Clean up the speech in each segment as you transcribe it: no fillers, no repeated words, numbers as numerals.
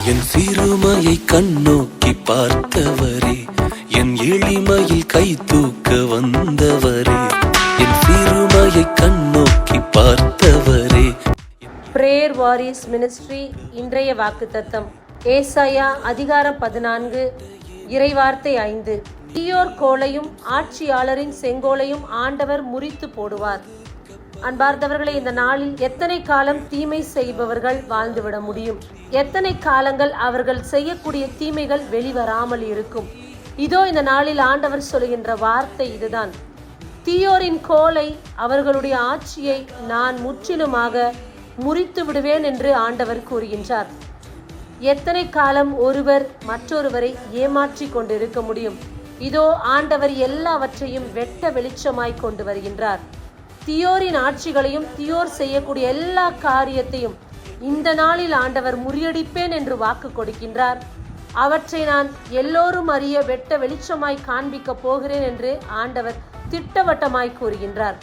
என் சிறுமையை கண்ணோக்கி பார்த்தவரே, என் எளிமையில் கை தூக்க வந்தவரே, என் சிறுமையை கண்ணோக்கி பார்த்தவரே. பிரேயர் வாரியர்ஸ் மினிஸ்ட்ரி இன்றைய வாக்குத்தத்தம் ஏசாயா அதிகாரம் 14 இறைவார்த்தை 5. தீயோர் கோலையும் ஆட்சியாளரின் செங்கோலையும் ஆண்டவர் முறித்து போடுவார். அன்பார்ந்தவர்களே, இந்த நாளில் எத்தனை காலம் தீமை செய்பவர்கள் வாழ்ந்துவிட முடியும்? எத்தனை காலங்கள் அவர்கள் செய்யக்கூடிய தீமைகள் வெளிவராமல் இருக்கும்? இதோ இந்த நாளில் ஆண்டவர் சொல்கின்ற வார்த்தை இதுதான்: தீயோரின் கோலை, அவர்களுடைய ஆட்சியை நான் முற்றிலுமாக முறித்து விடுவேன் என்று ஆண்டவர் கூறுகின்றார். எத்தனை காலம் ஒருவர் மற்றொருவரை ஏமாற்றி கொண்டு இருக்க முடியும்? இதோ ஆண்டவர் எல்லாவற்றையும் வெட்ட வெளிச்சமாய் கொண்டு வருகின்றார். தீயோரின் ஆட்சிகளையும் தீயோர் செய்யக்கூடிய எல்லா காரியத்தையும் இந்த நாளில் ஆண்டவர் முறியடிப்பேன் என்று வாக்கு கொடுக்கின்றார். அவற்றை நான் எல்லோரும் அறிய வெட்ட வெளிச்சமாய் காண்பிக்க போகிறேன் என்று ஆண்டவர் திட்டவட்டமாய் கூறுகின்றார்.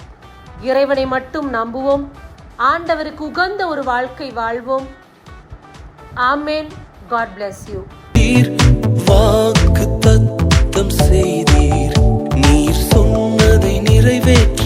இறைவனை மட்டும் நம்புவோம். ஆண்டவருக்கு உகந்த ஒரு வாழ்க்கை வாழ்வோம். ஆமேன். God bless you. வாக்கு தத்தம் செய்தீர், நீர் சொன்னதை நிறைவேற்ற